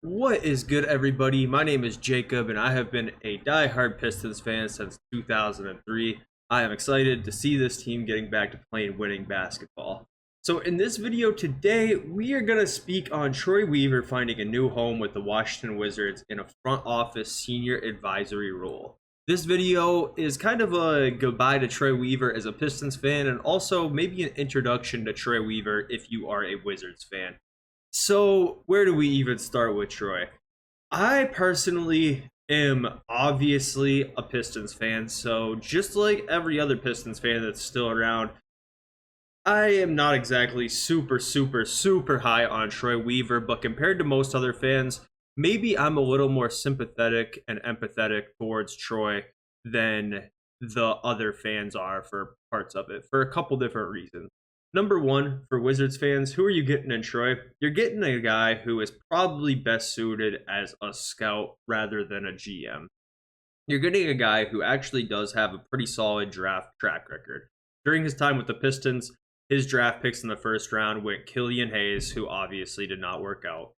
What is good, everybody? My name is Jacob, and I have been a die-hard Pistons fan since 2003. I am excited to see this team getting back to playing winning basketball. So, in this video today, we are going to speak on Troy Weaver finding a new home with the Washington Wizards in a front office senior advisory role. This video is kind of a goodbye to Troy Weaver as a Pistons fan, and also maybe an introduction to Troy Weaver if you are a Wizards fan. So, where do we even start with Troy? I personally am obviously a Pistons fan, so just like every other Pistons fan that's still around, I am not exactly super high on Troy Weaver, but compared to most other fans, maybe I'm a little more sympathetic and empathetic towards Troy than the other fans are for parts of it for a couple different reasons. Number one, for Wizards fans, who are you getting in Troy? You're getting a guy who is probably best suited as a scout rather than a GM. You're getting a guy who actually does have a pretty solid draft track record. During his time with the Pistons, his draft picks in the first round went Killian Hayes, who obviously did not work out.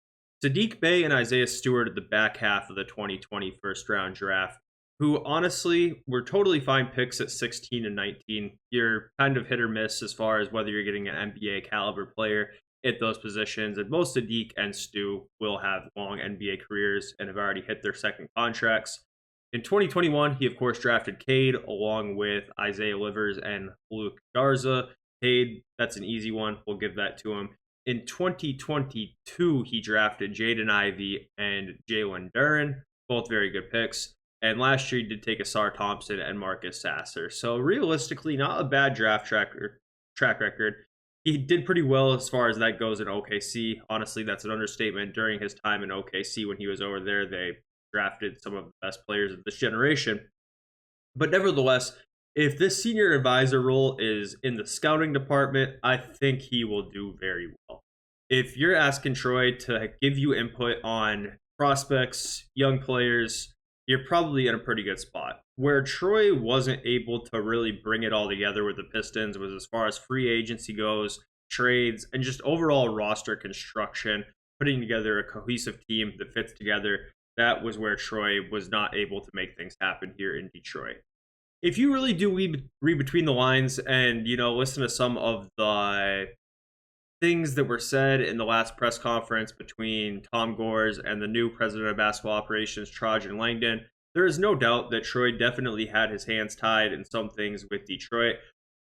Sadiq Bey and Isaiah Stewart at the back half of the 2020 first round draft, who honestly were totally fine picks at 16 and 19. You're kind of hit or miss as far as whether you're getting an NBA caliber player at those positions. And both Sadiq and Stu will have long NBA careers and have already hit their second contracts. In 2021, he of course drafted Cade along with Isaiah Livers and Luke Garza. Cade, that's an easy one. We'll give that to him. In 2022, he drafted Jaden Ivey and Jalen Duren, both very good picks. And last year, he did take Asar Thompson and Marcus Sasser. So realistically, not a bad track record. He did pretty well as far as that goes in OKC. Honestly, that's an understatement. During his time in OKC, when he was over there, they drafted some of the best players of this generation. But nevertheless, if this senior advisor role is in the scouting department, I think he will do very well. If you're asking Troy to give you input on prospects, young players, you're probably in a pretty good spot. Where Troy wasn't able to really bring it all together with the Pistons was as far as free agency goes, trades, and just overall roster construction, putting together a cohesive team that fits together. That was where Troy was not able to make things happen here in Detroit. If you really do read between the lines and listen to some of the things that were said in the last press conference between Tom Gores and the new president of basketball operations, Trajan Langdon, there is no doubt that Troy definitely had his hands tied in some things with Detroit.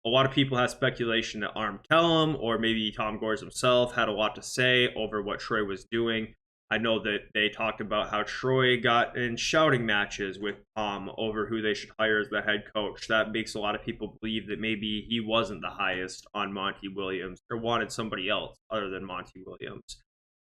A lot of people have speculation that Arm Kellum or maybe Tom Gores himself had a lot to say over what Troy was doing. I know that they talked about how Troy got in shouting matches with Tom over who they should hire as the head coach. That makes a lot of people believe that maybe he wasn't the highest on Monty Williams or wanted somebody else other than Monty Williams.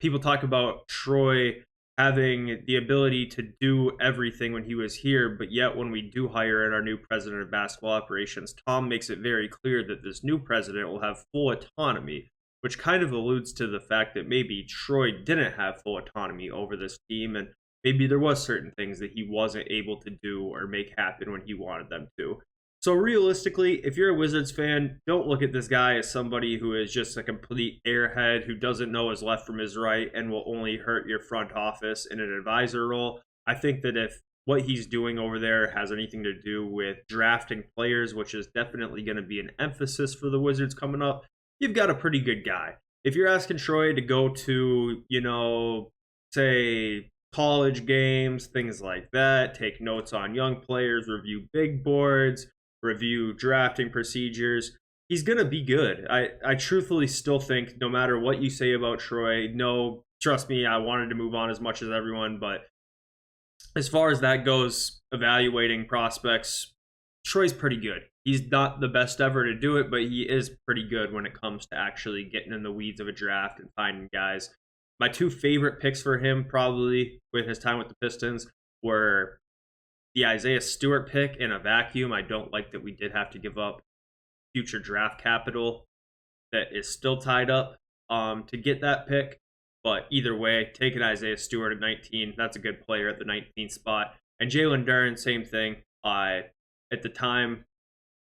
People talk about Troy having the ability to do everything when he was here, but yet when we do hire in our new president of basketball operations, Tom makes it very clear that this new president will have full autonomy, which kind of alludes to the fact that maybe Troy didn't have full autonomy over this team, and maybe there was certain things that he wasn't able to do or make happen when he wanted them to. So realistically, if you're a Wizards fan, don't look at this guy as somebody who is just a complete airhead who doesn't know his left from his right and will only hurt your front office in an advisor role. I think that if what he's doing over there has anything to do with drafting players, which is definitely going to be an emphasis for the Wizards coming up, you've got a pretty good guy. If you're asking Troy to go to, say college games, things like that, take notes on young players, review big boards, review drafting procedures, he's going to be good. I truthfully still think no matter what you say about Troy, no, trust me, I wanted to move on as much as everyone, but as far as that goes, evaluating prospects, Troy's pretty good. He's not the best ever to do it, but he is pretty good when it comes to actually getting in the weeds of a draft and finding guys. My two favorite picks for him, probably with his time with the Pistons, were the Isaiah Stewart pick in a vacuum. I don't like that we did have to give up future draft capital that is still tied up to get that pick. But either way, taking Isaiah Stewart at 19, that's a good player at the 19th spot. And Jalen Duren, same thing. At the time,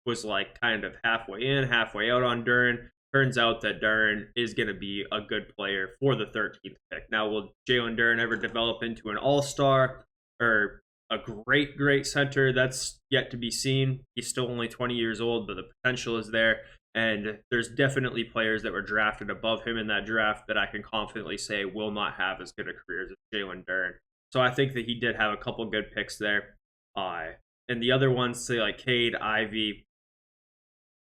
was like kind of halfway in, halfway out on Duren. turns out that Duren is going to be a good player for the 13th pick. Now, will Jalen Duren ever develop into an all-star or a great center? That's yet to be seen. He's still only 20 years old, but the potential is there. And there's definitely players that were drafted above him in that draft that I can confidently say will not have as good a career as Jalen Duren. So I think that he did have a couple good picks there. And the other ones, say like Cade, Ivy,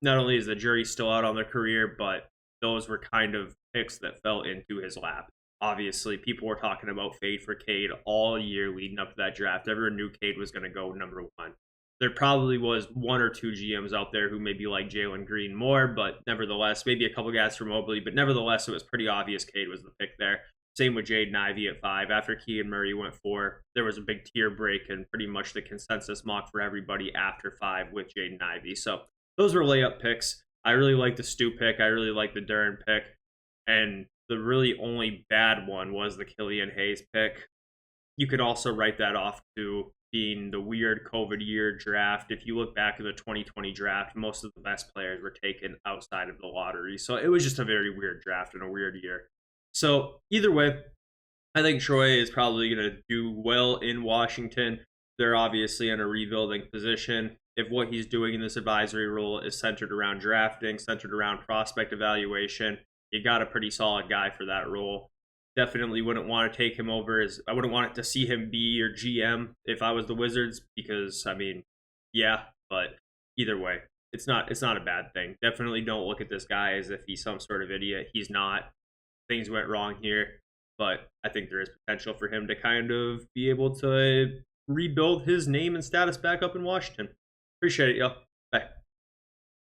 not only is the jury still out on their career, but those were kind of picks that fell into his lap. Obviously, people were talking about fade for Cade all year leading up to that draft. Everyone knew Cade was going to go number one. There probably was one or two GMs out there who maybe like Jalen Green more, but nevertheless, maybe a couple guys from Mobley, but nevertheless, it was pretty obvious Cade was the pick there. Same with Jaden Ivey at 5. After Keegan Murray went 4, there was a big tier break and pretty much the consensus mock for everybody after 5 with Jaden Ivey. So those were layup picks. I really like the Stu pick. I really like the Duren pick. And the really only bad one was the Killian Hayes pick. You could also write that off to being the weird COVID year draft. If you look back at the 2020 draft, most of the best players were taken outside of the lottery. So it was just a very weird draft and a weird year. So either way, I think Troy is probably going to do well in Washington. They're obviously in a rebuilding position. If what he's doing in this advisory role is centered around drafting, centered around prospect evaluation, you got a pretty solid guy for that role. Definitely wouldn't want to take him over. I wouldn't want to see him be your GM if I was the Wizards, because I mean, yeah, but either way, it's not a bad thing. Definitely don't look at this guy as if he's some sort of idiot. He's not. Things went wrong here, but I think there is potential for him to kind of be able to rebuild his name and status back up in Washington. Appreciate it, y'all.